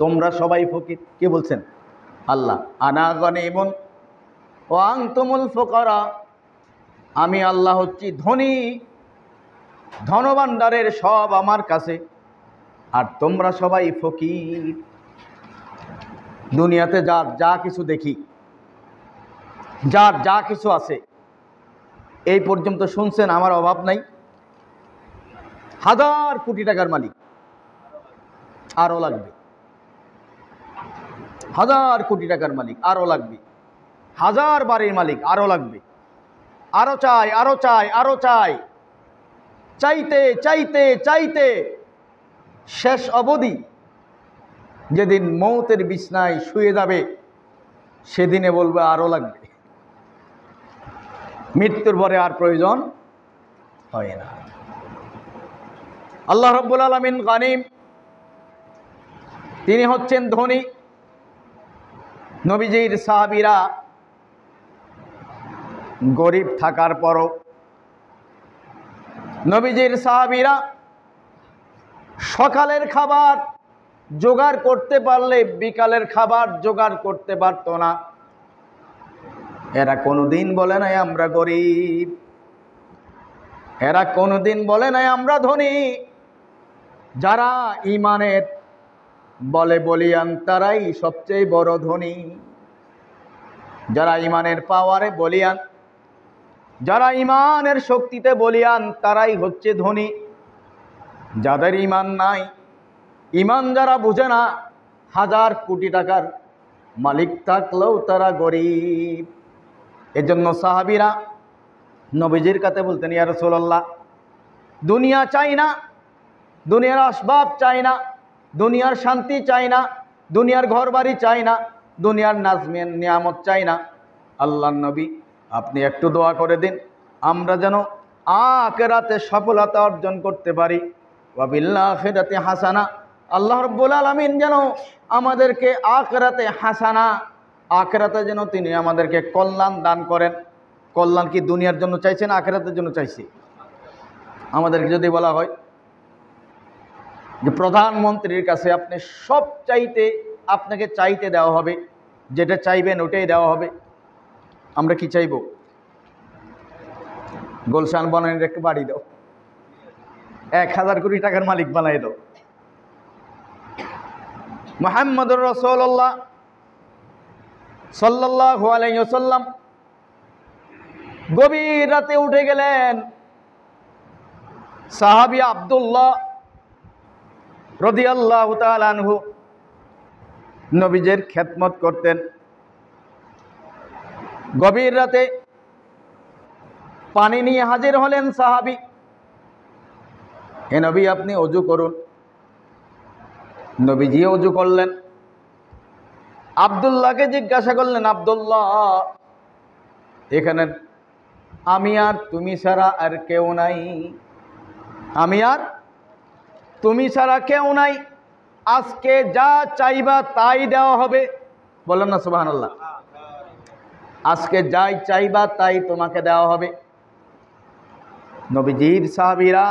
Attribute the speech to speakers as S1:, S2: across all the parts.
S1: তোমরা সবাই ফকির। কে বলছেন? আল্লাহ। আনা গনিমুন ওয়া আনতুমুল ফুকারা, আমি আল্লাহ হচ্ছি ধনী, ধনভাণ্ডারের সব আমার কাছে, আর তোমরা সবাই ফকির। দুনিয়াতে যার যা কিছু দেখি, যার যা কিছু আছে, এই পর্যন্ত শুনছেন আমার অভাব নাই। 1000 কোটি টাকার মালিক, আরও লাগবে। 1000 কোটি টাকার মালিক, আরও লাগবে। 1000 বাড়ির মালিক, আরও লাগবে। আরও চাই, আরও চাই, আরও চাই, চাইতে চাইতে চাইতে শেষ অবধি যেদিন মৌতের বিছনায় শুয়ে যাবে, সেদিনে বলবে আরও লাগবে। মৃত্যুর পরে আর প্রয়োজন হয় না। আল্লাহ রাব্বুল আলামিন গানিম, তিনি হচ্ছেন ধনী। নবীজির সাহাবীরা গরিব থাকার পরও, নবীজির সাহাবীরা সকালের খাবার জোগাড় করতে পারলে বিকালের খাবার জোগাড় করতে পারত না। এরা কোনোদিন বলে নাই আমরা গরিব, এরা কোনোদিন বলে নাই আমরা ধনী। যারা ঈমানের বলে বলিয়ান তারাই সবচেয়ে বড় ধনী। যারা ঈমানের পাওয়ারে বলিয়ান, যারা ঈমানের শক্তিতে বলিয়ান, তারাই হচ্ছে ধনী। যাদের ঈমান নাই, ঈমান যারা বুঝে না, 1000 কোটি টাকার মালিক থাকলেও তারা গরিব। এজন্য সাহাবীরা নবীজির কাছে বলতেন, ইয়া রাসূলুল্লাহ, দুনিয়া চাই না, দুনিয়ার আসবাব চাই না, দুনিয়ার শান্তি চাই না, দুনিয়ার ঘর বাড়ি চাই না, দুনিয়ার নাজমের নিয়ামত চাই না। আল্লাহর নবী, আপনি একটু দোয়া করে দিন, আমরা যেন আখিরাতে সফলতা অর্জন করতে পারি। ওয়া বিল আখিরাতি হাসানা, আল্লাহ রাব্বুল আলামিন যেন আমাদেরকে আখিরাতে হাসানা, আখিরাতে যেন তিনি আমাদেরকে কল্যাণ দান করেন। কল্যাণ কি দুনিয়ার জন্য চাইছেন, আখিরাতের জন্য চাইছি? আমাদেরকে যদি বলা হয় যে প্রধানমন্ত্রীর কাছে আপনি সব চাইতে, আপনাকে চাইতে দেওয়া হবে, যেটা চাইবেন ওটাই দেওয়া হবে, আমরা কি চাইব? গুলশান বনানীর একটু বাড়ি দাও, 1000 কোটি টাকার মালিক বানাই দাও। মুহাম্মদুর রাসূলুল্লাহ সাল্লাল্লাহু আলাইহি ওয়াসাল্লাম গভীর রাতে উঠে গেলেন। সাহাবী আব্দুল্লাহ রাদিয়াল্লাহু তাআলা আনহু নবীজির খেদমত করতেন। গভীর রাতে পানি নিয়ে হাজির হলেন সাহাবী। হে নবী, আপনি ওযু করুন। নবীজি ওযু করলেন। আব্দুল্লাহকে জিজ্ঞাসা করলেন, আব্দুল্লাহ, এখানে আমি আর তুমি ছাড়া আর কেউ নাই, আমি আর তুমি ছাড়া কেউ নাই, আজকে যা চাইবা তাই দেওয়া হবে। বলেন না সুবহানাল্লাহ। আজকে যাই চাইবা তাই তোমাকে দেওয়া হবে। নবীজির সাহাবীরা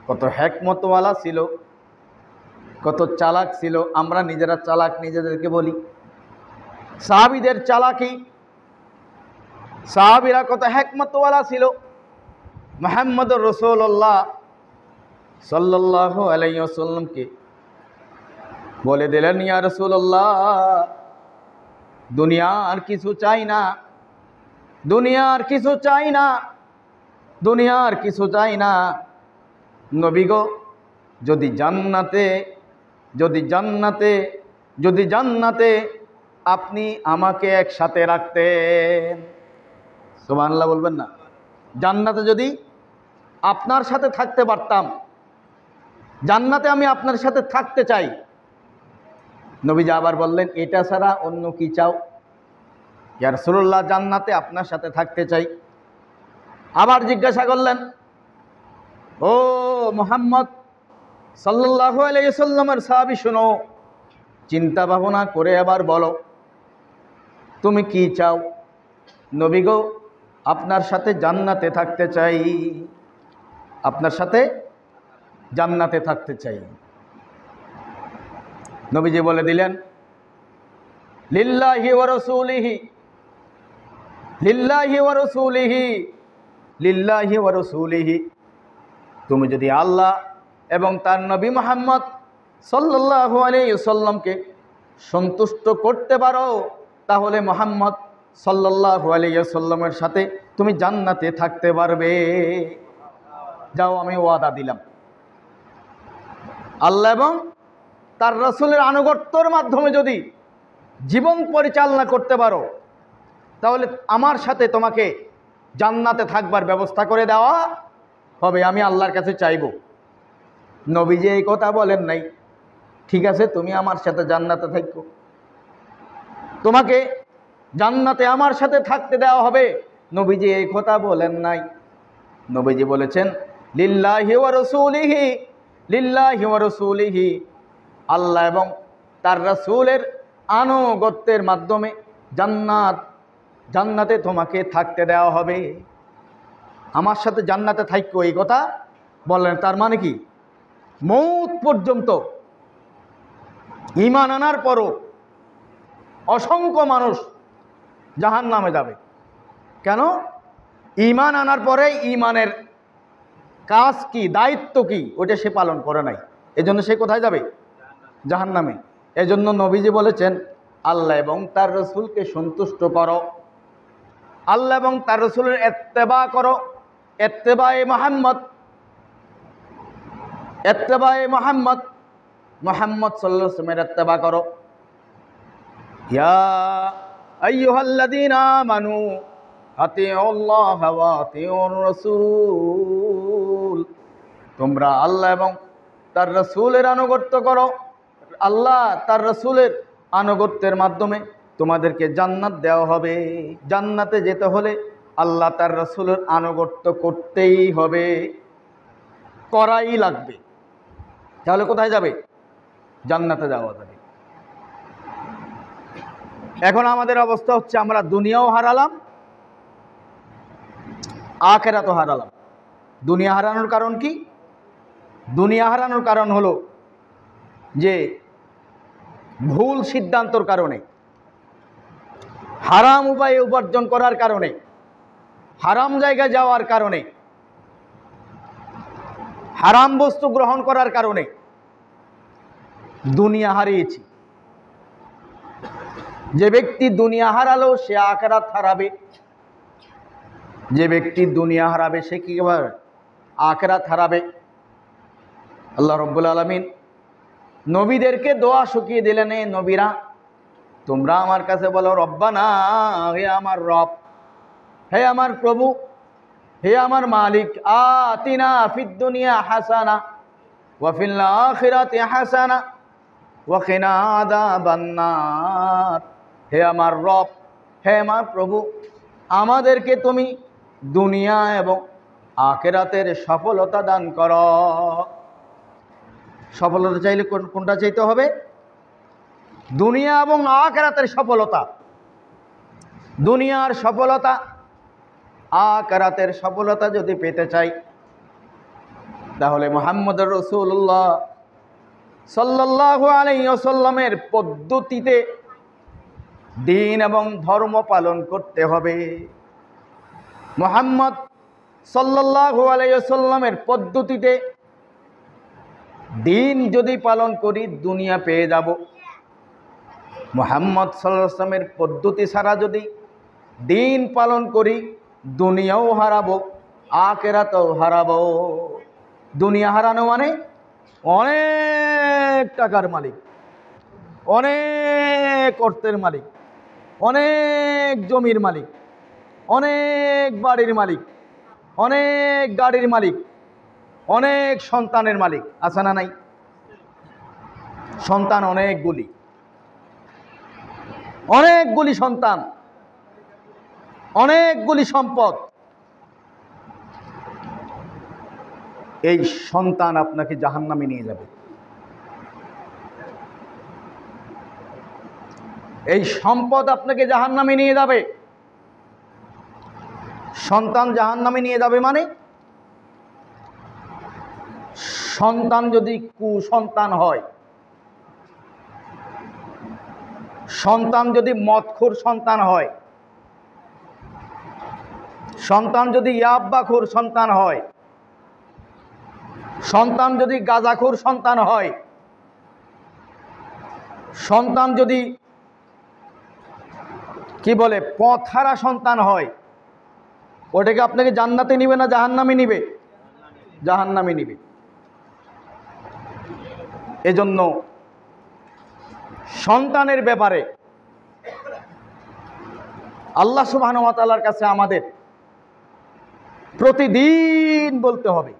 S1: কত হিকমতওয়ালা ছিল, কত চালাক ছিল। আমরা নিজেরা চালাক নিজেদেরকে বলি, সাহাবীদের চালাকি, সাহাবীরা কত হিকমতওয়ালা ছিল। মুহাম্মদুর রাসূলুল্লাহ সাল্লাল্লাহু আলাইহি ওয়াসাল্লামকে বলে দিলেন, ইয়া রাসূলুল্লাহ, দুনিয়ার কিছু চাই না, দুনিয়ার কিছু চাই না, দুনিয়ার কিছু চাই না। নবী গো, যদি জান্নাতে যদি জান্নাতে যদি জান্নাতে আপনি আমাকে একসাথে রাখতেন। সুবহানাল্লাহ বলবেন না? জান্নাতে যদি আপনার সাথে থাকতে পারতাম, জান্নাতে আমি আপনার সাথে থাকতে চাই। নবীজি আবার বললেন, এটা ছাড়া অন্য কি চাও? ইয়া রাসূলুল্লাহ, জান্নাতে আপনার সাথে থাকতে চাই। আবার জিজ্ঞাসা করলেন, ও মুহাম্মদ সাল্লাল্লাহু আলাইহি ওয়াসাল্লামের সাহাবী, শোনো, চিন্তা ভাবনা করে আবার বলো, তুমি কি চাও? নবী গো, আপনার সাথে জান্নাতে থাকতে চাই, আপনার সাথে জান্নাতে থাকতে চাই। নবীজি বলে দিলেন, লিল্লাহি ওয়া রাসূলিহি, লিল্লাহি ওয়া রাসূলিহি, লিল্লাহি ওয়া রাসূলিহি। তুমি যদি আল্লাহ এবং তার নবী মুহাম্মদ সাল্লাল্লাহু আলাইহি ওয়াসাল্লামকে সন্তুষ্ট করতে পারো, তাহলে মুহাম্মদ সাল্লাল্লাহু আলাইহি ওয়াসাল্লামের সাথে তুমি জান্নাতে থাকতে পারবে। যাও, আমি ওয়াদা দিলাম। আল্লাহ এবং তার রাসূলের আনুগত্যের মাধ্যমে যদি জীবন পরিচালনা করতে পারো, তাহলে আমার সাথে তোমাকে জান্নাতে থাকবার ব্যবস্থা করে দেওয়া হবে। আমি আল্লাহর কাছে চাইব। নবীজি এই কথা বলেন নাই, ঠিক আছে তুমি আমার সাথে জান্নাতে থাকো, তোমাকে জান্নাতে আমার সাথে থাকতে দেওয়া হবে। নবীজি এই কথা বলেন নাই। নবীজি বলেছেন, লিল্লাহি ওয়া রাসূলিহি, লিল্লাহি ওয়া রাসূলিহি। আল্লাহ এবং তার রাসূলের আনুগত্যের মাধ্যমে জান্নাতে তোমাকে থাকতে দেওয়া হবে। আমার সাথে জান্নাতে থাকো, এই কথা বললেন। তার মানে কি, মৌত পর্যন্ত ঈমান আনার পরও অসংখ্য মানুষ জাহান্নামে যাবে। কেন? ঈমান আনার পরে ঈমানের কাজ কি, দায়িত্ব কি, ওটা সে পালন করে নাই। এজন্য সে কোথায় যাবে? জাহান্নামে। এজন্য নবীজি বলেছেন, আল্লাহ এবং তার রাসূলকে সন্তুষ্ট করো, আল্লাহ এবং তার রাসূলের ইত্তেবা করো। ইত্তেবায়ে মুহাম্মদ, ইত্তেবায়ে মুহাম্মদ, মুহাম্মদ সাল্লাল্লাহু আলাইহি ওয়াসাল্লামের ইত্তেবা করো। ইয়া আইয়ুহাল্লাযীনা আমানু আতিউল্লাহ ওয়া আতিউর রাসূল। তোমরা আল্লাহ এবং তার রাসূলের আনুগত্য করো। আল্লাহ তার রাসূলের আনুগত্যের মাধ্যমে তোমাদেরকে জান্নাত দেওয়া হবে। জান্নাতে যেতে হলে আল্লাহ তার রাসূলের আনুগত্য করতেই হবে, করাই লাগবে। তাহলে কোথায় যাবে? জান্নাতে যাওয়া যাবে। এখন আমাদের অবস্থা হচ্ছে, আমরা দুনিয়াও হারালাম, আখিরাতও হারালাম। দুনিয়া হারানোর কারণ কি? দুনিয়া হারানোর কারণ হলো যে ভুল সিদ্ধান্তর কারণে, হারাম উপায়ে উপার্জন করার কারণে, হারাম জায়গায় যাওয়ার কারণে, হারাম বস্তু গ্রহণ করার কারণে দুনিয়া হারিয়েছি। যে ব্যক্তি দুনিয়া হারালো সে আখিরাত হারাবে। যে ব্যক্তি দুনিয়া হারাবে সে কি হবে? আখিরাত হারাবে। আল্লাহ রাব্বুল আলামিন নবীদেরকে দোয়া শিখিয়ে দিলেন, এ নবীরা তোমরা আমার কাছে বলো, রব্বানা, হে আমার রব, হে আমার প্রভু, হে আমার মালিক, আতিনা ফিদ দুনিয়া হাসানা ওয়া ফিল আখিরাতি হাসানা ওয়া কিনা আযাবান নার। হে আমার রব, হে আমার প্রভু, আমাদেরকে তুমি দুনিয়া এবং আখিরাতের সফলতা দান করো। সফলতা চাইলে কোনটা চাইতে হবে? দুনিয়া এবং আখিরাতের সফলতা। দুনিয়ার সফলতা, আখিরাতের সফলতা যদি পেতে চাই, তাহলে মুহাম্মদুর রাসূলুল্লাহ সাল্লাল্লাহু আলাইহি ওয়াসাল্লামের পদ্ধতিতে দিন এবং ধর্ম পালন করতে হবে। মুহাম্মদ সাল্লাল্লাহু আলাইহি ওয়াসাল্লামের পদ্ধতিতে দিন যদি পালন করি, দুনিয়া পেয়ে যাব। মুহাম্মদ সাল্লাল্লাহু আলাইহি ওয়াসাল্লামের পদ্ধতি ছাড়া যদি দিন পালন করি, দুনিয়াও হারাবো, আখিরাতও হারাবো। দুনিয়া হারানো মানে অনেক টাকার মালিক, অনেক অর্থের মালিক, অনেক জমির মালিক, অনেক বাড়ির মালিক, অনেক গাড়ির মালিক, অনেক সন্তানের মালিক। আছে না নাই? সন্তান অনেকগুলি, অনেকগুলি সন্তান, অনেকগুলি সম্পদ। এই সন্তান আপনাকে জাহান্নামে নিয়ে যাবে। এই সম্পদ আপনাকে জাহান্নামে নিয়ে যাবে। সন্তান জাহান্নামে নিয়ে যাবে মানে, সন্তান যদি কুসন্তান হয়, সন্তান যদি মদখোর সন্তান হয়, সন্তান যদি ইয়াব্বাখোর সন্তান হয়, সন্তান যদি গাঁজাখোর সন্তান হয়, সন্তান যদি কি বলে পথহারা সন্তান হয়, ওটাকে আপনাকে জান্নাতে নিবে না জাহান্নামে নিবে? জাহান্নামে নিবে। এজন্য সন্তানের ব্যাপারে আল্লাহ সুবহানাহু ওয়া তাআলার কাছে আমাদের প্রতিদিন বলতে হবে।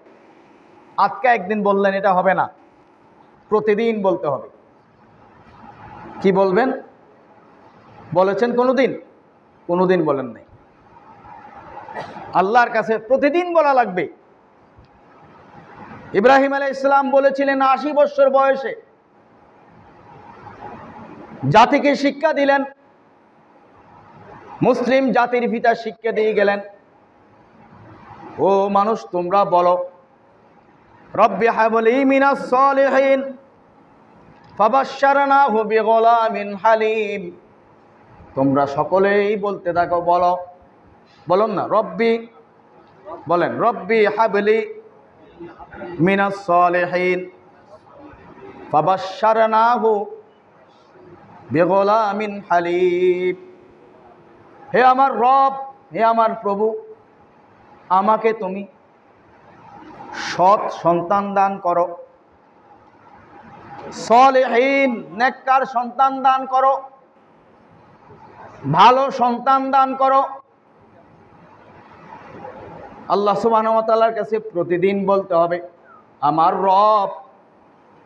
S1: আজকে একদিন বললেন এটা হবে না, প্রতিদিন বলতে হবে। কি বলবেন? বলেছেন কোনোদিন? কোনোদিন বলেন নাই। আল্লাহর কাছে প্রতিদিন বলা লাগবে। ইব্রাহিম আলাইহিস সালাম বলেছিলেন ৮০ বছর বয়সে জাতিকে শিক্ষা দিলেন, মুসলিম জাতির পিতা শিক্ষা দিয়ে গেলেন, ও মানুষ তোমরা বলো রব্বি হাবলি মিনাস সালিহিন ফাবাশশারনাহু বিগুলামিন হালিম। তোমরা সকলেই বলতে থাকো, বলো, বলুন না রব্বি, বলেন রব্বি হাবলি মিনাস সালিহিন ফাবাশশারনাহু বিগুলামিন হালিম। হে আমার রব, হে আমার প্রভু, আমাকে তুমি সৎ সন্তান দান করো, সালেহীন নেককার সন্তান দান করো, ভালো সন্তান দান করো। আল্লাহ সুবহানাহু ওয়া তাআলার কাছে প্রতিদিন বলতে হবে, আমার রব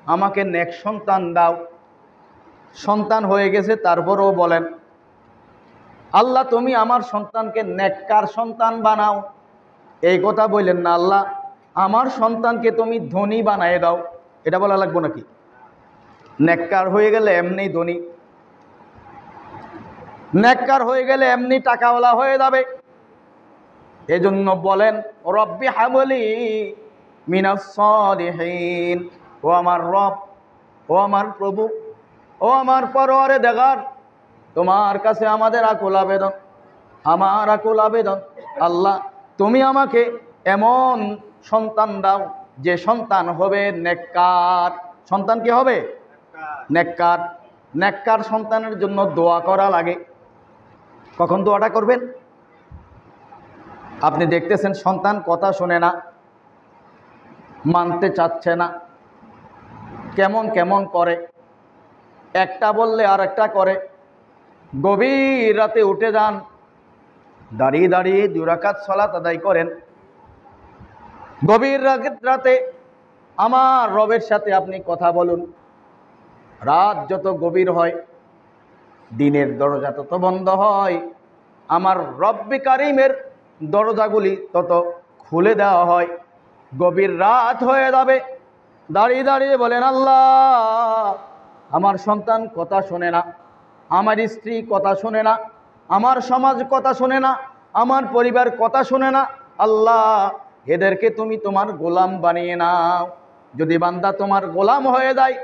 S1: আমাকে নেক সন্তান দাও। সন্তান হয়ে গেছে তারপরেও বলেন, আল্লাহ তুমি আমার সন্তানকে নেককার সন্তান বানাও। এই কথা বললেন না, আল্লাহ আমার সন্তানকে তুমি ধনী বানায় দাও। এটা বলা লাগবে নাকি? নেককার হয়ে গেলে এমনি ধনী, নেককার হয়ে গেলে এমনি টাকাওয়ালা হয়ে যাবে। এজন্য বলেন রব্বি হাবলি মিনাস সালিহিন। ও আমার রব, ও আমার প্রভু, ও আমার পরওয়ারদিগার, তোমার কাছে আমাদের আকুল আবেদন, আমার আকুল আবেদন, আল্লাহ তুমি আমাকে এমন সন্তান দাও যে সন্তান হবে নেককার। সন্তান কি হবে? নেককার। নেককার সন্তানের জন্য দোয়া করা লাগে। কখন দোয়াটা করবেন? আপনি দেখতেছেন সন্তান কথা শুনে না, মানতে চাচ্ছে না, কেমন কেমন করে, একটা বললে আর একটা করে। গভীর রাতে উঠে যান, দাঁড়িয়ে দাঁড়িয়ে 2 রাকাত সালাত আদায় করেন। গভীর রাতে আমার রবের সাথে আপনি কথা বলুন। রাত যত গভীর হয় দিনের দরজা তত বন্ধ হয়, আমার রব্বে কারিমের দরজাগুলি তত খুলে দেওয়া হয়। গভীর রাত হয়ে যাবে, দাঁড়িয়ে দাঁড়িয়ে বলেন, আল্লাহ আমার সন্তান কথা শোনে না, আমার স্ত্রী কথা শোনে না, আমার সমাজ কথা শোনে না, আমার পরিবার কথা শোনে না, আল্লাহ এদেরকে তুমি তোমার গোলাম বানিয়ে নাও। যদি বান্দা তোমার গোলাম হয়ে যায়,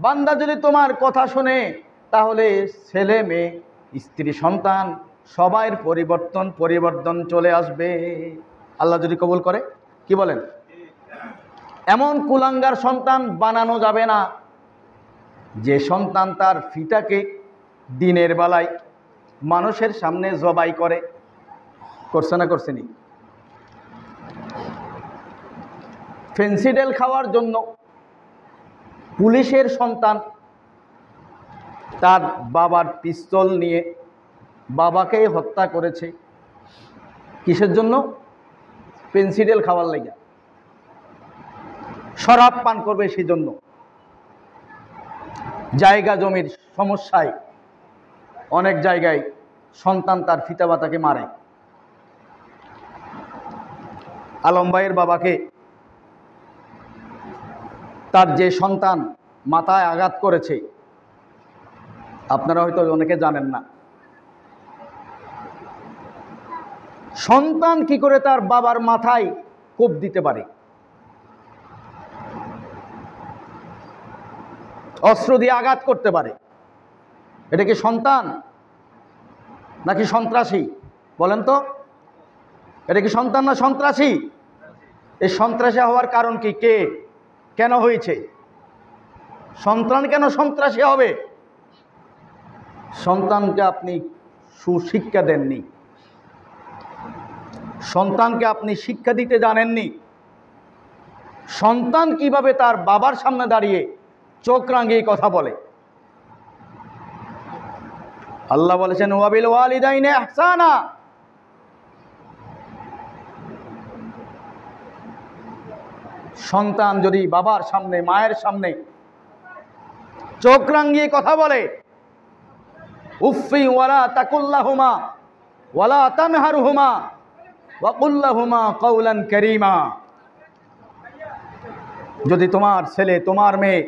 S1: বান্দা যদি তোমার কথা শোনে, তাহলে ছেলে মেয়ে স্ত্রী সন্তান সবাইয়ের পরিবর্তন চলে আসবে। আল্লাহ যদি কবুল করে। কি বলেন? এমন কুলাঙ্গার সন্তান বানানো যাবে না যে সন্তান তার পিতাকে দিনের বেলায় মানুষের সামনে জবাই করে। করছে না? করছেনি? ফেন্সিডেল খাওয়ার জন্য পুলিশের সন্তান তার বাবার পিস্তল নিয়ে বাবাকেই হত্যা করেছে। কিসের জন্য? ফেন্সিডেল খাওয়ার লাগা, শরাব পান করবে সেজন্য। জায়গা জমির সমস্যায় অনেক জায়গায় সন্তান তার পিতামাতাকে মারে। আলম ভাইয়ের বাবাকে তার যে সন্তান মাথায় আঘাত করেছে, আপনারা হয়তো অনেকে জানেন না। সন্তান কি করে তার বাবার মাথায় কোপ দিতে পারে? অস্ত্র দিয়ে আঘাত করতে পারে। এটা কি সন্তান নাকি সন্ত্রাসী? বলেন তো, এটা কি সন্তান না সন্ত্রাসী? এই সন্ত্রাসী হওয়ার কারণ কি? কে কেন হয়েছে? সন্তান কেন সন্ত্রাসী হবে? সন্তানকে আপনি সুশিক্ষা দেননি, সন্তানকে আপনি শিক্ষা দিতে জানেননি। সন্তান কিভাবে তার বাবার সামনে দাঁড়িয়ে চোখ রাঙিয়ে কথা বলে? আল্লাহ বলেছেন ওয়াবিল ওয়ালিদাইনি ইহসানা। সন্তান যদি বাবার সামনে মায়ের সামনে চোখ রাঙিয়ে কথা বলে, উফি ওয়ালা তাকুল্লাহুমা ওয়ালা তানহারহুমা ওয়া কুল্লাহুমা কাওলান কারীমা। যদি তোমার ছেলে তোমার মেয়ে,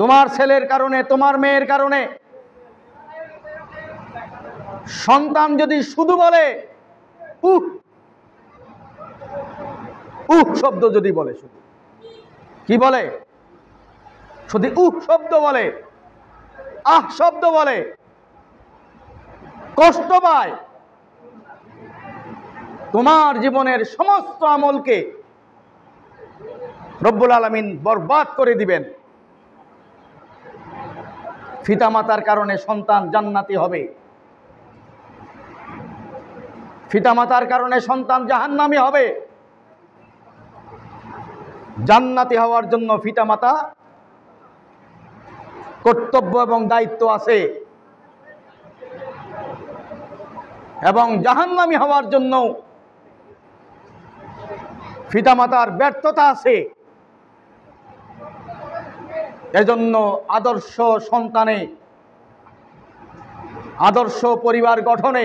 S1: তোমার ছেলের কারণে তোমার মেয়ের কারণে সন্তান যদি শুধু বলে উহ উহ শব্দ যদি বলে, শুধু কি বলে? শুধু উহ শব্দ বলে, আহ শব্দ বলে, কষ্ট পায়, তোমার জীবনের সমস্ত আমলকে রব্বুল আলামিন বরবাদ করে দিবেন। পিতামাতার কারণে সন্তান জান্নাতি হবে, পিতামাতার কারণে সন্তান জাহান্নামী হবে। জান্নাতি হওয়ার জন্য পিতামাতা কর্তব্য এবং দায়িত্ব আছে, এবং জাহান্নামী হওয়ার জন্য পিতামাতার ব্যর্থতা আছে। এজন্য আদর্শ সন্তানে, আদর্শ পরিবার গঠনে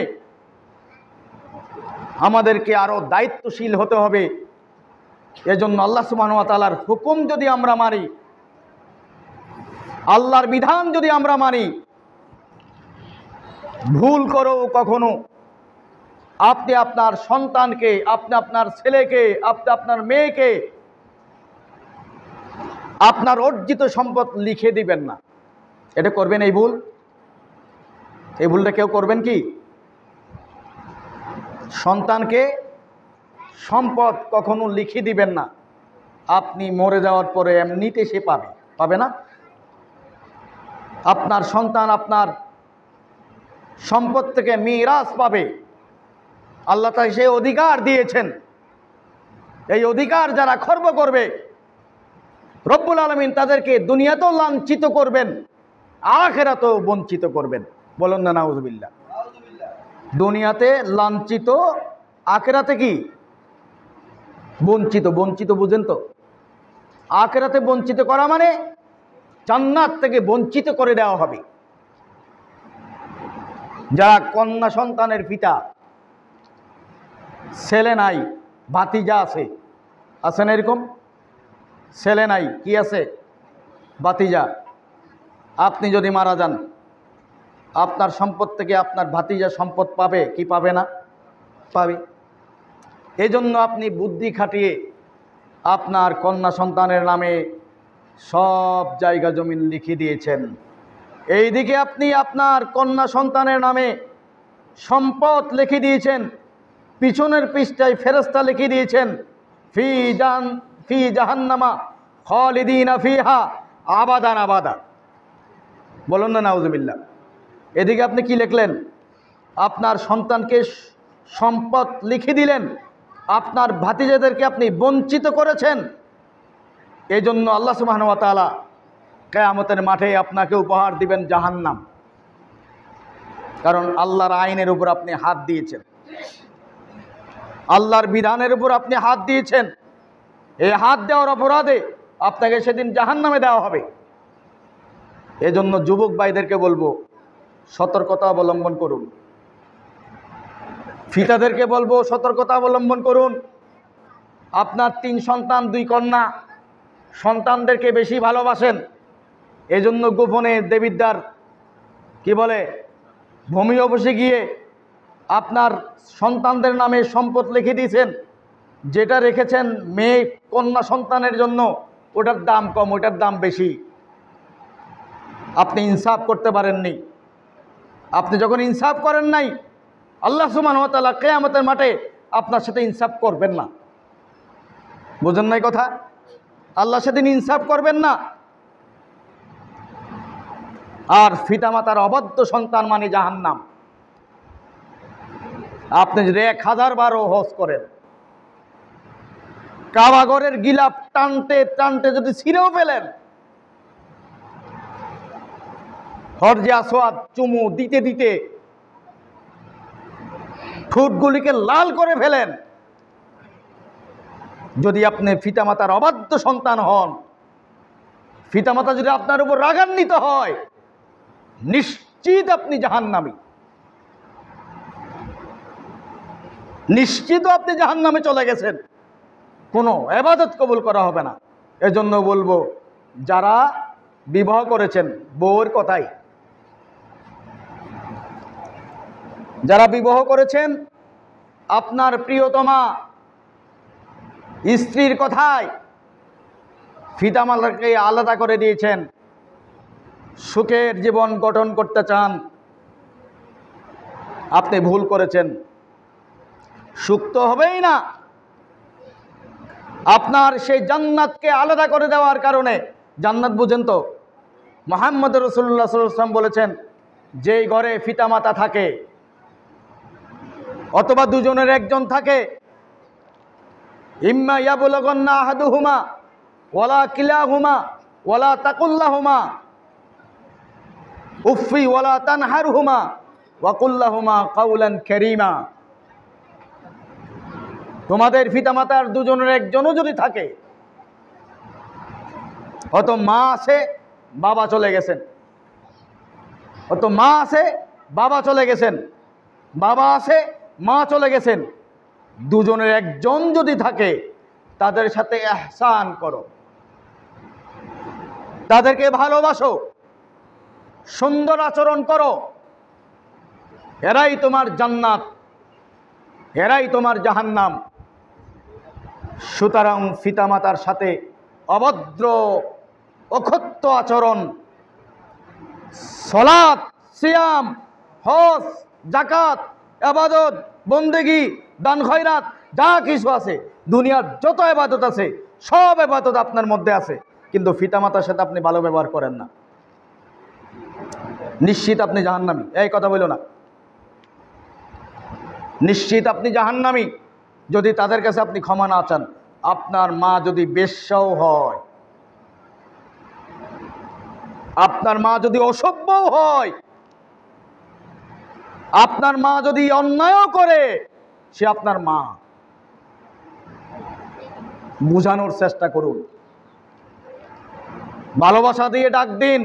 S1: আমাদেরকে আরো দায়িত্বশীল হতে হবে। এজন্য আল্লাহ সুবহানাহু ওয়া তাআলার হুকুম যদি আমরা মানি, আল্লাহর বিধান যদি আমরা মানি, ভুল করো কখনো আপনি আপনার সন্তানকে, আপনি আপনার ছেলেকে, আপনি আপনার মেয়েকে আপনার অর্জিত সম্পদ লিখে দিবেন না। এটা করবেন এই ভুল? এই ভুলটা কেউ করবেন কি? সন্তানকে সম্পদ কখনো লিখে দিবেন না। আপনি মরে যাওয়ার পরে এমনিতে সে পাবে, পাবে না? আপনার সন্তান আপনার সম্পদ থেকে মিরাস পাবে। আল্লাহ তাআলা সেই অধিকার দিয়েছেন। এই অধিকার যারা খর্ব করবে, রব্বুল আলামিন তাদেরকে দুনিয়াতেও লাঞ্ছিত করবেন, আখিরাতেও বঞ্চিত করবেন। বলুন না নাউজুবিল্লাহ। দুনিয়াতে লাঞ্ছিত, আখিরাতে কি? বঞ্চিত। বঞ্চিত বুঝেন তো? আখিরাতে বঞ্চিত করা মানে জান্নাত থেকে বঞ্চিত করে দেওয়া হবে। যারা কন্যা সন্তানের পিতা, ছেলে নাই ভাতিজা আছে, আছেন এরকম? ছেলে নাই, কি আছে? ভাতিজা। আপনি যদি মারা যান, আপনার সম্পদ থেকে আপনার ভাতিজা সম্পদ পাবে কি পাবে না? পাবে। এজন্য আপনি বুদ্ধি খাটিয়ে আপনার কন্যা সন্তানের নামে সব জায়গা জমিন লিখে দিয়েছেন। এইদিকে আপনি আপনার কন্যা সন্তানের নামে সম্পদ লিখে দিয়েছেন, পিছনের পৃষ্ঠায় ফেরেশতা লিখে দিয়েছেন ফি জাহান্নামা খালিদিনা ফিহা আবাদান আবাদা। বলুন না নাউজুবিল্লাহ। এদিকে আপনি কি লিখলেন? আপনার সন্তানকে সম্পদ লিখে দিলেন, আপনার ভাতিজাদেরকে আপনি বঞ্চিত করেছেন। এই জন্য আল্লাহ সুবহানাহু ওয়া তাআলা কিয়ামতের মাঠে আপনাকে উপহার দিবেন জাহান্নাম। কারণ আল্লাহর আইনের উপর আপনি হাত দিয়েছেন, আল্লাহর বিধানের উপর আপনি হাত দিয়েছেন। এই হাত দেওয়ার অপরাধে আপনাকে সেদিন জাহান্নামে দেওয়া হবে। এজন্য যুবক ভাইদেরকে বলবো, সতর্কতা অবলম্বন করুন। পিতাদেরকে বলবো, সতর্কতা অবলম্বন করুন। আপনার 3 সন্তান 2 কন্যা, সন্তানদেরকে বেশি ভালোবাসেন। এজন্য গোপনে দেবিদ্বার কি বলে ভূমি অবশ্যে গিয়ে আপনার সন্তানদের নামে সম্পদ লিখে দিয়েছেন। যেটা রেখেছেন মেয়ে কন্যা সন্তানের জন্য, ওটার দাম কম, ওটার দাম বেশি। আপনি ইনসাফ করতে পারেননি। আপনি যখন ইনসাফ করেন নাই, আল্লাহ সুবহানাহু ওয়া তাআলা কিয়ামতের মাঠে আপনার সাথে ইনসাফ করবেন না। বুঝেন নাই কথা? আল্লাহ সেদিন ইনসাফ করবেন না। আর পিতামাতার অবাধ্য সন্তান মানে জাহান্নাম। আপনি যদি 1000 বারও হজ করেন, কাবাগরের গিলাফ টানতে টানতে যদি ছিঁড়েও ফেলেন, হরজে আসওয়াদ চুমু দিতে দিতে ঠোঁটগুলিকে লাল করে ফেলেন, যদি আপনি পিতামাতার অবাধ্য সন্তান হন, পিতামাতা যদি আপনার উপর রাগান্বিত হয়, নিশ্চিত আপনি জাহান্নামী। নিশ্চিত আপনি জাহান্নামে চলে গেছেন, কোনো ইবাদত কবুল করা হবে না। এজন্য বলবো, যারা বিবাহ করেছেন, বউয়ের কথাই, যারা বিবাহ করেছেন, আপনার প্রিয়তমা স্ত্রীর কথায় পিতামাতাকে আলাদা করে দিয়েছেন, সুখের জীবন গঠন করতে চান, আপনি ভুল করেছেন। সুখ তো হবেই না, আপনার সেই জান্নাতকে আলাদা করে দেওয়ার কারণে। জান্নাত বুঝেন তো? মুহাম্মদ রাসূলুল্লাহ সাল্লাল্লাহু আলাইহি ওয়াসাল্লাম বলেছেন, যেই ঘরে পিতামাতা থাকে অথবা দুজনের একজন থাকে, ইম্মা ইয়াবলুগান্না আহাদুহুমা ওয়ালা কিলাহুমা ওয়ালা তাকুল্লাহুমা উফি ওয়ালা তানহারহুমা ওয়া কুল্লাহুমা কাওলান কারীমা। তোমাদের পিতামাতার দুজনের একজনও যদি থাকে, অত মা আছে বাবা চলে গেছেন, অত মা আছে বাবা চলে গেছেন, বাবা আছে মা চলে গেছেন, দুজনের একজন যদি থাকে, তাদের সাথে ইহসান করো, তাদেরকে ভালোবাসো, সুন্দর আচরণ করো। এরাই তোমার জান্নাত, এরাই তোমার জাহান্নাম। সুতরাং পিতামাতার সাথে অভদ্র অকথ্য আচরণ, সালাত, সিয়াম, হজ, যাকাত, ইবাদত, বন্দেগী, দান খয়রাত, যা কিছু আছে, দুনিয়ার যত ইবাদত আছে, সব ইবাদত আপনার মধ্যে আছে, কিন্তু পিতামাতার সাথে আপনি ভালো ব্যবহার করেন না, নিশ্চিত আপনি জাহান্নামী। এই কথা বলো না, নিশ্চিত আপনি জাহান্নামী যদি তাদের কাছে আপনি ক্ষমা না চান। আপনার মা যদি বেশ্যাও হয়, আপনার মা যদি অসভ্যও হয়, আপনার মা যদি অন্যায়ও করে, সে আপনার মা। বুঝানোর চেষ্টা করুন, ভালোবাসা দিয়ে ডাক দিন,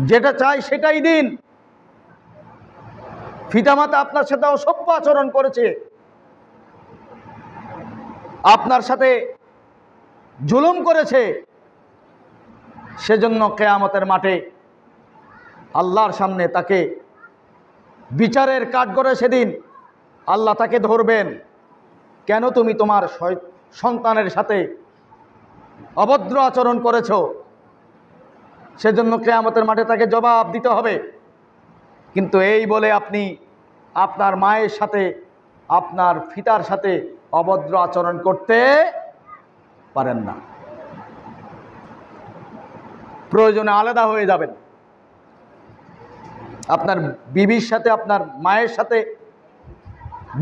S1: যেটা চাই সেটাই দিন। পিতামাতা আপনার সাথে অসভ্য আচরণ করেছে, আপনার সাথে জুলুম করেছে, সেজন্য কিয়ামতের মাঠে আল্লাহর সামনে তাকে বিচারের কাঠগড়ে সেদিন আল্লাহ তাকে ধরবেন। কেন তুমি তোমার সন্তানের সাথে অভদ্র আচরণ করেছ? সেজন্য কিয়ামতের মাঠে তাকে জবাব দিতে হবে। কিন্তু এই বলে আপনি আপনার মায়ের সাথে, আপনার পিতার সাথে অভদ্র আচরণ করতে পারেন না। প্রয়োজনে আলাদা হয়ে যাবেন, আপনার বিবির সাথে, আপনার মায়ের সাথে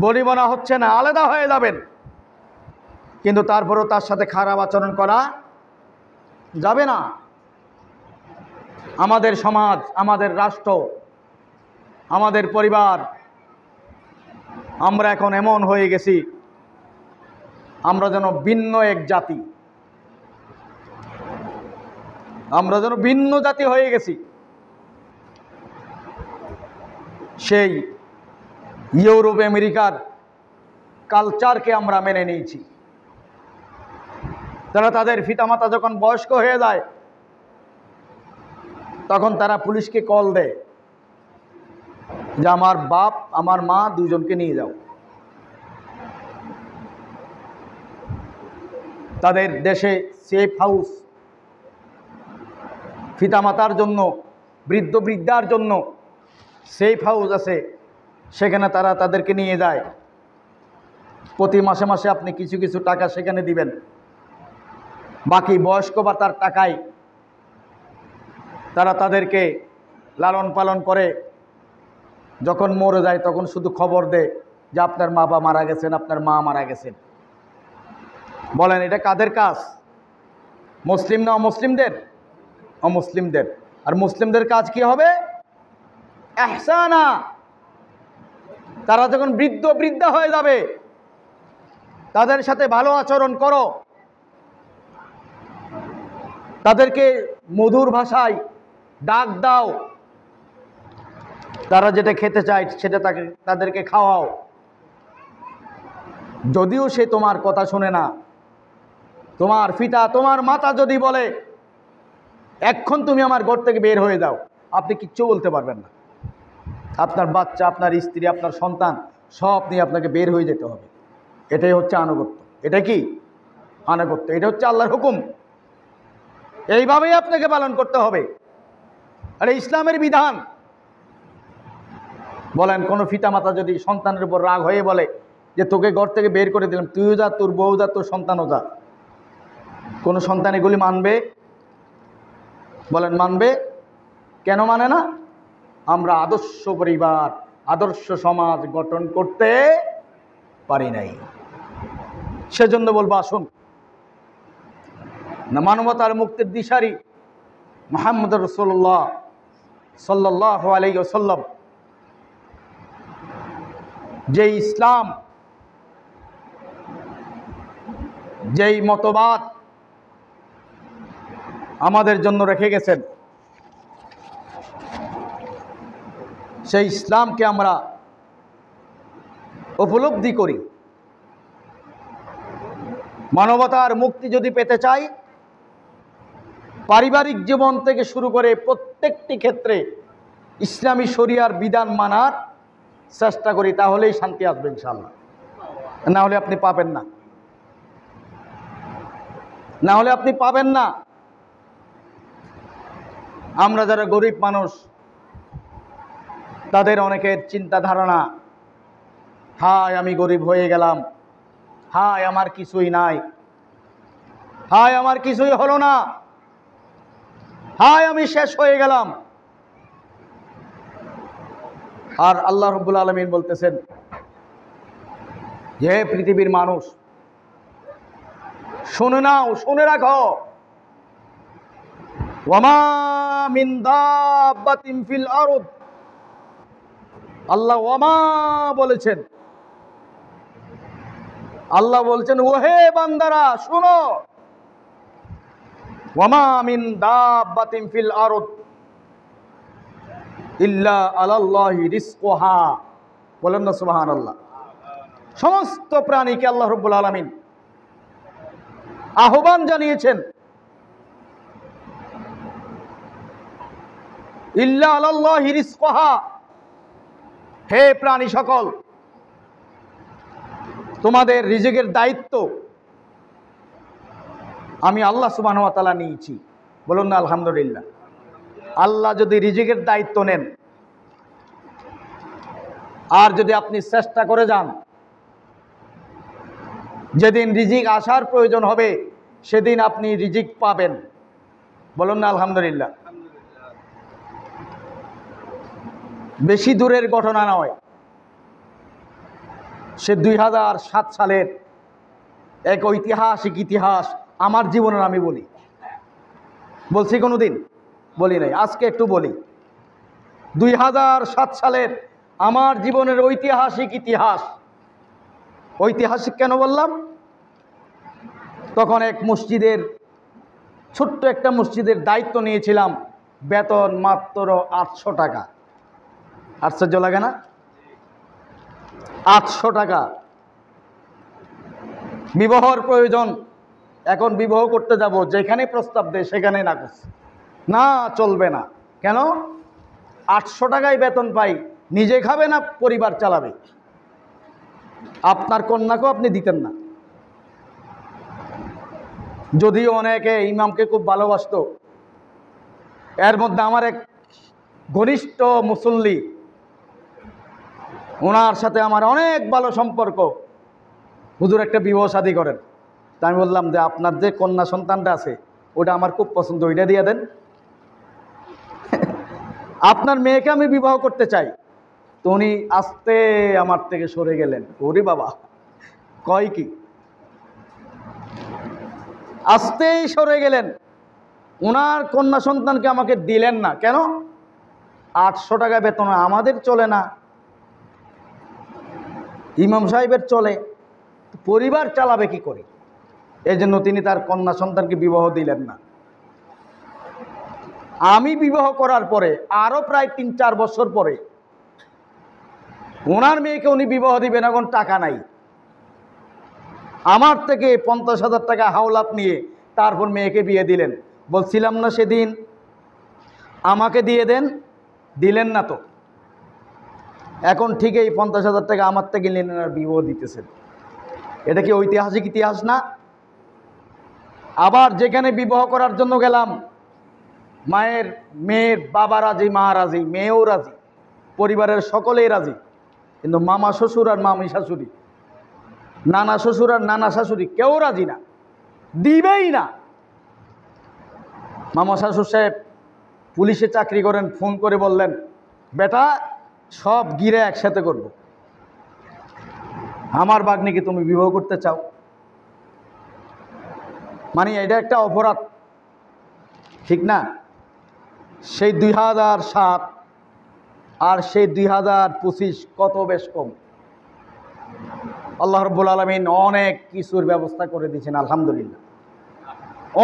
S1: বনিবনা হচ্ছে না, আলাদা হয়ে যাবেন, কিন্তু তারপরেও তার সাথে খারাপ আচরণ করা যাবে না। আমাদের সমাজ, আমাদের রাষ্ট্র, আমাদের পরিবার, আমরা এখন এমন হয়ে গেছি, আমরা যেন ভিন্ন এক জাতি, আমরা যেন ভিন্ন জাতি হয়ে গেছি। সেই ইউরোপ আমেরিকার কালচারকে আমরা মেনে নিয়েছি। তারা তাদের পিতামাতা যখন বয়স্ক হয়ে যায়, তখন তারা পুলিশকে কল দেয় যে আমার বাপ আমার মা দুজনকে নিয়ে যাও। তাদের দেশে সেফ হাউস, পিতামাতার জন্য, বৃদ্ধ বৃদ্ধার জন্য সেফ হাউস আছে, সেখানে তারা তাদেরকে নিয়ে যায়। প্রতি মাসে মাসে আপনি কিছু কিছু টাকা সেখানে দিবেন, বাকি বয়স্ক ভাতার টাকায় তারা তাদেরকে লালন পালন করে। যখন মরে যায় তখন শুধু খবর দেয় যে আপনার মা বাবা মারা গেছেন, আপনার মা মারা গেছেন। বলেন এটা কাদের কাজ? মুসলিম না অমুসলিমদের? অমুসলিমদের। আর মুসলিমদের কাজ কি হবে? ইহসানা। তারা যখন বৃদ্ধ বৃদ্ধা হয়ে যাবে তাদের সাথে ভালো আচরণ করো, তাদেরকে মধুর ভাষায় ডাক দাও, তারা যেটা খেতে চায় সেটা তাদেরকে খাওয়াও। যদিও সে তোমার কথা শুনে না, তোমার পিতা তোমার মাতা যদি বলে এখন তুমি আমার ঘর থেকে বের হয়ে যাও, আপনি কিচ্ছু বলতে পারবেন না। আপনার বাচ্চা, আপনার স্ত্রী, আপনার সন্তান সব নিয়ে আপনাকে বের হয়ে যেতে হবে। এটাই হচ্ছে আনুগত্য। এটা কি আনুগত্য? এটা হচ্ছে আল্লাহর হুকুম। এইভাবেই আপনাকে পালন করতে হবে। আর ইসলামের বিধান। বলেন কোন পিতামাতা যদি সন্তানের উপর রাগ হয়ে বলে যে তোকে ঘর থেকে বের করে দিলাম, তুইও যা, তোর বউ যা, তোর সন্তানও যা, কোন সন্তান এগুলি মানবে? বলেন মানবে? কেন মানে না? আমরা আদর্শ পরিবার, আদর্শ সমাজ গঠন করতে পারি নাই। সেজন্য বলবো আসুন না, মানবতার মুক্তির দিশারি মুহাম্মদ রাসূলুল্লাহ সাল্লাল্লাহু আলাইহি ওয়াসাল্লাম যে ইসলাম, যেই মতবাদ আমাদের জন্য রেখে গেছেন, সেই ইসলামকে আমরা উপলব্ধি করি। মানবতার মুক্তি যদি পেতে চাই, পারিবারিক জীবন থেকে শুরু করে প্রত্যেকটি ক্ষেত্রে ইসলামী শরিয়ার বিধান মানার চেষ্টা করি, তাহলেই শান্তি আসবে ইনশাআল্লাহ। না হলে আপনি পাবেন না, না হলে আপনি পাবেন না। আমরা যারা গরিব মানুষ, তাদের অনেকের চিন্তা ধারণা, হায় আমি গরিব হয়ে গেলাম, হায় আমার কিছুই নাই, হায় আমার কিছুই হলো না, হায় আমি শেষ হয়ে গেলাম। আর আল্লাহ রাব্বুল আলামিন বলতেছেন যে পৃথিবীর মানুষ শুনে নাও, শুনে রাখো, ওয়ামা মিন দাব্বাতিন ফিল আরদ। আল্লাহ ওয়ামা বলেছেন, আল্লাহ বলছেন ওহে বান্দারা শুনো, ওয়ামা মিন দাব্বাতিন ফিল আরদ ইল্লা আলাল্লাহি রিজকুহা। বলেন না সুবহানাল্লাহ। সমস্ত প্রাণীকে আল্লাহ রাব্বুল আলামিন আহ্বান জানিয়েছেন, ইল্লা আলাল্লাহি রিজকুহা, হে প্রাণী সকল, তোমাদের রিজিকের দায়িত্ব আমি আল্লাহ সুবহানাহু ওয়া তাআলা নিয়েছি। বলুন না আলহামদুলিল্লাহ। আল্লাহ যদি রিজিকের দায়িত্ব নেন, আর যদি আপনি চেষ্টা করে যান, যেদিন রিজিক আসার প্রয়োজন হবে সেদিন আপনি রিজিক পাবেন। বলুন না আলহামদুলিল্লাহ। বেশি দূরের ঘটনা নয়, সে 2007 সালের এক ঐতিহাসিক ইতিহাস আমার জীবনের আমি বলি। বলছি কোনোদিন? বলি নাই, আজকে একটু বলি। 2007 সালের আমার জীবনের ঐতিহাসিক ইতিহাস। ঐতিহাসিক কেন বললাম? তখন এক মসজিদের, ছোট্ট একটা মসজিদের দায়িত্ব নিয়েছিলাম, বেতন মাত্র 800 টাকা। আশ্চর্য লাগে না? 800 টাকা। বিবাহর প্রয়োজন, এখন বিবাহ করতে যাব, যেখানে প্রস্তাব দেয় সেখানে না করছে, না চলবে না। কেন? 800 টাকায় বেতন পাই, নিজে খাবে না পরিবার চালাবে, আপনার কন্যাকেও আপনি দিতেন না। যদিও অনেকে ইমামকে খুব ভালোবাসতো, এর মধ্যে আমার এক ঘনিষ্ঠ মুসল্লি, ওনার সাথে আমার অনেক ভালো সম্পর্ক। হুজুর একটা বিবাহ শাদী করেন। তা আমি বললাম যে আপনার যে কন্যা সন্তানটা আছে ওটা আমার খুব পছন্দ, ওইটা দিয়ে দেন। আপনার মেয়েকে আমি বিবাহ করতে চাই। তো উনি আস্তে আমার থেকে সরে গেলেন। ওরে বাবা, কয় কি, আস্তেই সরে গেলেন। ওনার কন্যা সন্তানকে আমাকে দিলেন না। কেন? 800 টাকা বেতন আমাদের চলে না, ইমাম সাহেবের চলে, পরিবার চালাবে কি করে? এই জন্য তিনি তার কন্যা সন্তানকে বিবাহ দিলেন না। আমি বিবাহ করার পরে আরো প্রায় 3-4 বছর পরে ওনার মেয়েকে উনি বিবাহ দিবেন, এখন টাকা নাই। আমার থেকে 50,000 টাকা হাওলাত নিয়ে তারপর মেয়েকে বিয়ে দিলেন। বলছিলাম না সেদিন আমাকে দিয়ে দেন, দিলেন না তো। এখন ঠিকই 50,000 টাকা আমার থেকে নিলেন আর বিবাহ দিতেছেন। এটা কি ঐতিহাসিক ইতিহাস না? আবার যেখানে বিবাহ করার জন্য গেলাম, মেয়ের বাবা রাজি, মা রাজি, মেয়েও রাজি, পরিবারের সকলেই রাজি, কিন্তু মামা শ্বশুর আর মামি শাশুড়ি, নানা শ্বশুর আর নানা শাশুড়ি কেউ রাজি না, দিবেই না। মামা শ্বশুর সাহেব পুলিশে চাকরি করেন, ফোন করে বললেন, বেটা সব গিরে একসাথে করব, আমার ভাগ্নিকে তুমি বিবাহ করতে চাও? মানে এটা একটা অপরাধ, ঠিক না? সেই 2007 আর সেই 2025 কত বেশ কম। আল্লাহ রাব্বুল আলামিন অনেক কিছুর ব্যবস্থা করে দিয়েছেন, আলহামদুলিল্লাহ।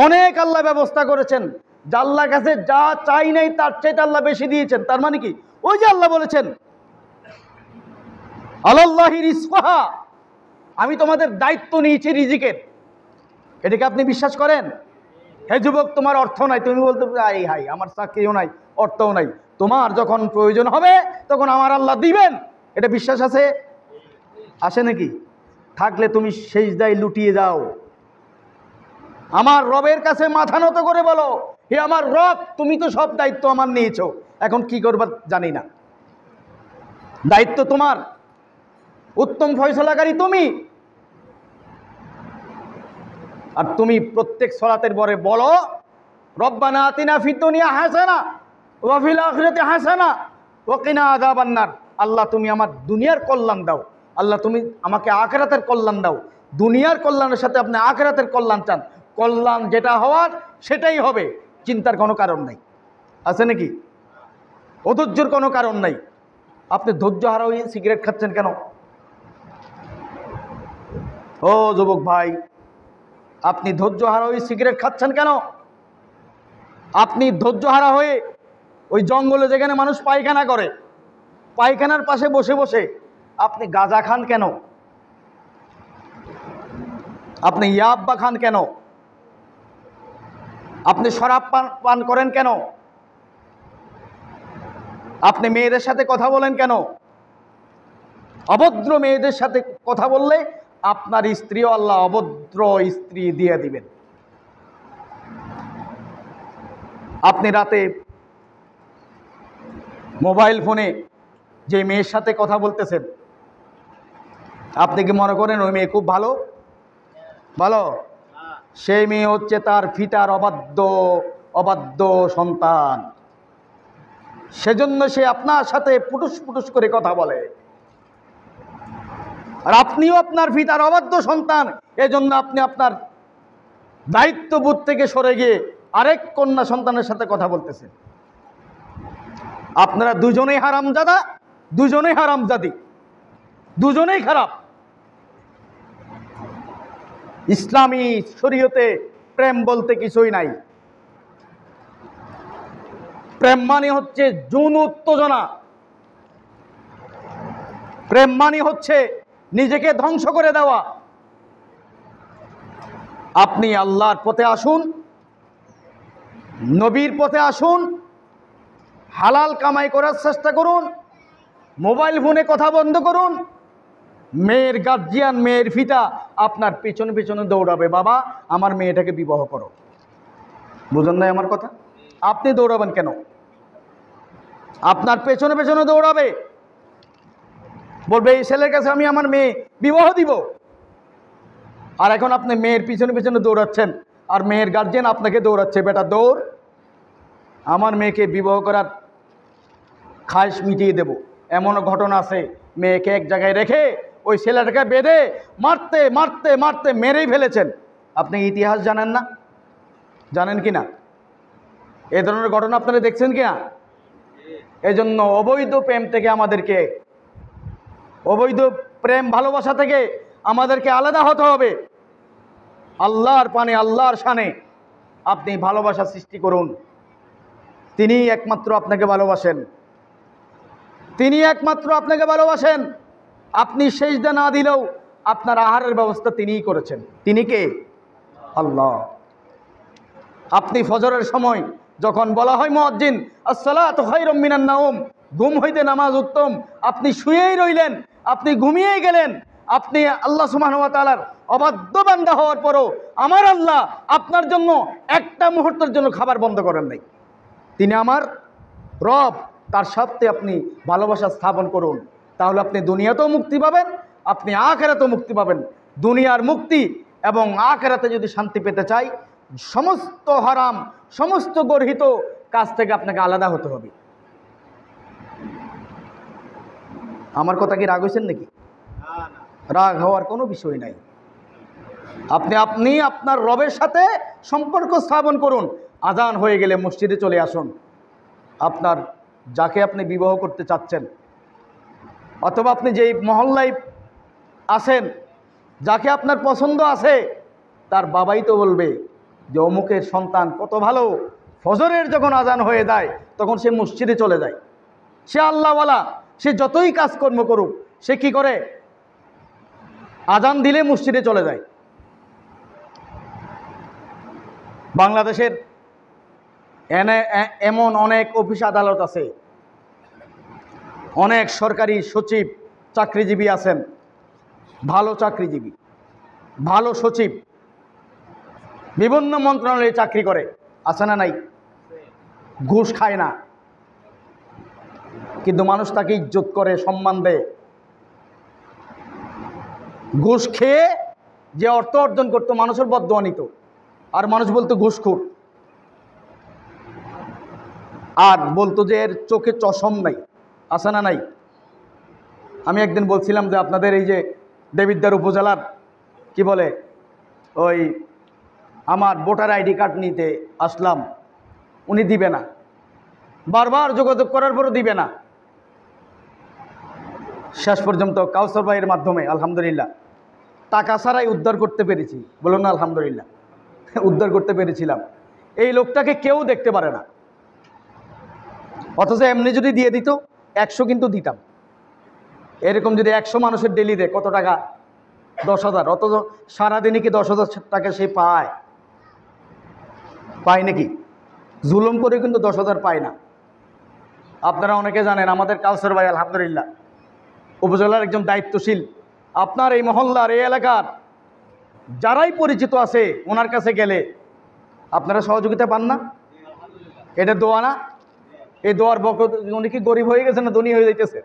S1: অনেক আল্লাহ ব্যবস্থা করেছেন। আল্লাহর কাছে যা চাই নাই তার চাইতে আল্লাহ বেশি দিয়েছেন। তার মানে কি? ওই যে আল্লাহ বলেছেন, আলাল্লাহি রিজকুহা, আমি তোমাদের দায়িত্ব নিয়েছি রিজিকের। এটাকে আপনি বিশ্বাস করেন? হে যুবক, তোমার অর্থ নাই, তুমি বলতে এই হাই আমার চাকরিও নাই, অর্থও নাই, তোমার যখন প্রয়োজন হবে তখন আমার আল্লাহ দিবেন, এটা বিশ্বাস আছে? আসে নাকি? থাকলে তুমি সেজদায় লুটিয়ে যাও, আমার রবের কাছে মাথা নত করে বলো, হে আমার রব, তুমি তো সব দায়িত্ব আমার নিয়েছো, এখন কি করবা জানি না, দায়িত্ব তোমার, উত্তম ফয়সালাকারী তুমি। আর তুমি প্রত্যেক সালাতের পরে বলো, রব্বানা আতিনা ফিদ দুনিয়া হাসানা ওয়া ফিল আখিরাতি হাসানা ওয়া কিনা আযাবান নার। আল্লাহ তুমি আমার দুনিয়ার কল্যাণ দাও, আল্লাহ তুমি আমাকে আখিরাতের কল্যাণ দাও। দুনিয়ার কল্যাণের সাথে আপনি আখিরাতের কল্যাণ চান, কল্যাণ যেটা হওয়ার সেটাই হবে, চিন্তার কোনো কারণ নাই। আছে নাকি? অধৈর্যের কোনো কারণ নাই। আপনি ধৈর্য হারা হয়ে সিগারেট খাচ্ছেন কেন? ও যুবক ভাই, আপনি ধৈর্য হারা হয়ে সিগারেট খাচ্ছেন কেন? আপনি ধৈর্য হারা হয়ে ওই জঙ্গলে যেখানে মানুষ পায়খানা করে, পায়খানার পাশে বসে বসে আপনি গাঁজা খান কেন? আপনি ইয়াব্বা খান কেন? আপনি শরাব পান করেন কেন? আপনি মেয়েদের সাথে কথা বলেন কেন? অভদ্র মেয়েদের সাথে কথা বললে আপনার স্ত্রীও আল্লাহ অভদ্র স্ত্রী দিয়ে দিবেন। আপনি রাতে মোবাইল ফোনে যে মেয়ের সাথে কথা বলতেছেন, আপনি কি মনে করেন ওই মেয়ে খুব ভালো? ভালো? সেই মেয়ে হচ্ছে তার পিতার অবাধ্য সন্তান, সেজন্য সে আপনার সাথে পুটুস পুটুস করে কথা বলে। আর আপনিও আপনার পিতার অবাধ্য সন্তান, এজন্য আপনি আপনার দায়িত্ববোধ থেকে সরে গিয়ে আরেক কন্যা সন্তানের সাথে কথা বলতেছেন। আপনারা দুজনেই হারামজাদা, দুজনেই হারামজাদি, দুজনেই খারাপ। ইসলামী শরীয়তে প্রেম বলতে কিছুই নাই। প্রেম মানে হচ্ছে যৌন উত্তেজনা, প্রেম মানে হচ্ছে নিজেকে ধ্বংস করে দেওয়া। আপনি আল্লাহর পথে আসুন, নবীর পথে আসুন, হালাল কামাই করার চেষ্টা করুন, মোবাইল ফোনে কথা বন্ধ করুন। মেয়ের গার্জিয়ান, মেয়ের পিতা আপনার পিছনে পিছনে দৌড়াবে, বাবা আমার মেয়েটাকে বিবাহ করো। বুঝেন নাই আমার কথা? আপনি দৌড়াবেন কেন? আপনার পেছনে পেছনে দৌড়াবে, বলবে এই ছেলের কাছে আমি আমার মেয়ে বিবাহ দিব। আর এখন আপনি মেয়ের পিছনে পিছনে দৌড়াচ্ছেন, আর মেয়ের গার্জিয়ান আপনাকে দৌড়াচ্ছে, বেটা দৌড়, আমার মেয়েকে বিবাহ করার খায়েশ মিটিয়ে দেব। এমনও ঘটনা আছে, মেয়েকে এক জায়গায় রেখে ওই ছেলেটাকে বেঁধে মারতে মারতে মারতে মেরেই ফেলেছেন। আপনি ইতিহাস জানেন না? জানেন কি না? এই ধরনের ঘটনা আপনারা দেখছেন কি না? এই জন্য অবৈধ প্রেম থেকে আমাদেরকে, অবৈধ প্রেম ভালোবাসা থেকে আমাদেরকে আলাদা হতে হবে। আল্লাহর পানে, আল্লাহর শানে আপনি ভালোবাসা সৃষ্টি করুন। তিনি একমাত্র আপনাকে ভালোবাসেন, তিনি একমাত্র আপনাকে ভালোবাসেন। আপনি সেজদা না দিলেও আপনার আহারের ব্যবস্থা তিনিই করেছেন। তিনি কে? আল্লাহ। আপনি ফজরের সময় যখন বলা হয় মুয়াজ্জিন আসসালাতু খায়রুম মিনান নাওম, ঘুম হইতে নামাজ উত্তম, আপনি শুয়েই রইলেন, আপনি ঘুমিয়েই গেলেন। আপনি আল্লাহ সুবহানাহু ওয়া তাআলার অবাধ্য বান্দা হওয়ার পরও আমার আল্লাহ আপনার জন্য একটা মুহূর্তের জন্য খাবার বন্ধ করেন নাই। তিনি আমার রব, তার সাথে আপনি ভালোবাসা স্থাপন করুন। তাহলে আপনি দুনিয়াতেও মুক্তি পাবেন, আপনি আখিরাতেও মুক্তি পাবেন। দুনিয়ার মুক্তি এবং আখিরাতে যদি শান্তি পেতে চাই, সমস্ত হারাম, সমস্ত গর্হিত কাজ থেকে আপনাকে আলাদা হতে হবে। আমার কথা কি রাগ হয়েছেন নাকি? রাগ হওয়ার কোনো বিষয় নাই। আপনি আপনার রবের সাথে সম্পর্ক স্থাপন করুন। আজান হয়ে গেলে মসজিদে চলে আসুন। আপনার যাকে আপনি বিবাহ করতে চাচ্ছেন, অথবা আপনি যেই মহল্লায় আছেন, যাকে আপনার পছন্দ আছে, তার বাবাই তো বলবে যে অমুকের সন্তান কত ভালো, ফজরের যখন আজান হয়ে যায় তখন সে মসজিদে চলে যায়। সে আল্লাহওয়ালা, সে যতই কাজকর্ম করুক, সে কি করে? আজান দিলে মসজিদে চলে যায়। বাংলাদেশের এমন অনেক অফিস আদালত আছে, অনেক সরকারি সচিব চাকরিজীবী আছেন, ভালো চাকরিজীবী, ভালো সচিব, বিভিন্ন মন্ত্রণালয়ে চাকরি করে, আছে না নাই? ঘুষ খায় না, কিন্তু মানুষ তাকে ইজ্জত করে, সম্মান দেয়। ঘুষ খেয়ে যে অর্থ অর্জন করতো মানুষের বদদোয়া নিত, আর মানুষ বলতো ঘুষখোর, আর বলতো যে এর চোখে চশম নাই, আছে না নাই? আমি একদিন বলছিলাম যে আপনাদের এই যে দেবিদ্বার উপজেলার কি বলে, ওই আমার ভোটার আইডি কার্ড নিতে আসলাম, উনি দিবে না, বারবার যোগাযোগ করার পরও দিবে না। শেষ পর্যন্ত কাউসার ভাইয়ের মাধ্যমে আলহামদুলিল্লাহ টাকা ছাড়াই উদ্ধার করতে পেরেছি। বলুন না আলহামদুলিল্লাহ, উদ্ধার করতে পেরেছিলাম। এই লোকটাকে কেউ দেখতে পারে না, অথচ এমনি যদি দিয়ে দিত 100 কিন্তু দিতাম। এরকম যদি 100 মানুষের ডেলি দেয় কত টাকা? 10,000। অথচ সারাদিনই কি 10,000 টাকা সে পায়? পায় নাকি? জুলুম করে কিন্তু 10,000 পায় না। আপনারা অনেকে জানেন আমাদের কাউসার ভাই আলহামদুলিল্লাহ উপজেলার একজন দায়িত্বশীল। আপনার এই মহল্লার, এই এলাকার যারাই পরিচিত আছে ওনার কাছে গেলে আপনারা সহযোগিতা পান না? এটা দোয়া না? এই দোয়ার বরকত। উনি কি গরিব হয়ে গেছেন না ধনী হয়ে যাইতেছে?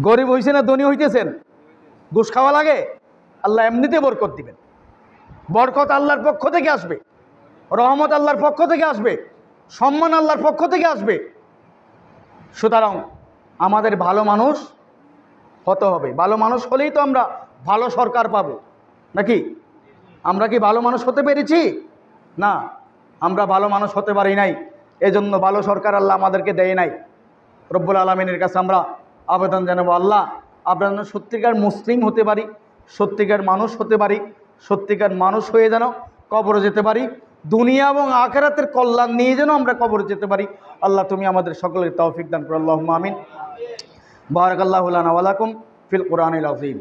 S1: গরিব হয়েছে না ধনী হইতেছেন? ঘুষ খাওয়া লাগে? আল্লাহ এমনিতে বরকত দিবেন। বরকত আল্লাহর পক্ষ থেকে আসবে, রহমত আল্লাহর পক্ষ থেকে আসবে, সম্মান আল্লাহর পক্ষ থেকে আসবে। সুতরাং আমাদের ভালো মানুষ হতে হবে। ভালো মানুষ হলেই তো আমরা ভালো সরকার পাবো, নাকি? আমরা কি ভালো মানুষ হতে পেরেছি? না, আমরা ভালো মানুষ হতে পারি নাই। এজন্য ভালো সরকার আল্লাহ আমাদেরকে দেয় নাই। রব্বুল আলামিনের কাছে আমরা আবেদন জানাবো, আল্লাহ আমরা যেন সত্যিকার মুসলিম হতে পারি, সত্যিকার মানুষ হতে পারি, সত্যিকার মানুষ হয়ে যেন কবরে যেতে পারি, দুনিয়া এবং আখিরাতের কল্যাণ নিয়ে যেন আমরা কবরে যেতে পারি। আল্লাহ তুমি আমাদের সকলের তৌফিক দান করো। আল্লাহুম্মা আমিন। বারাকাল্লাহু লানা ওয়া লাকুম ফিল কুরআনিল আযীম।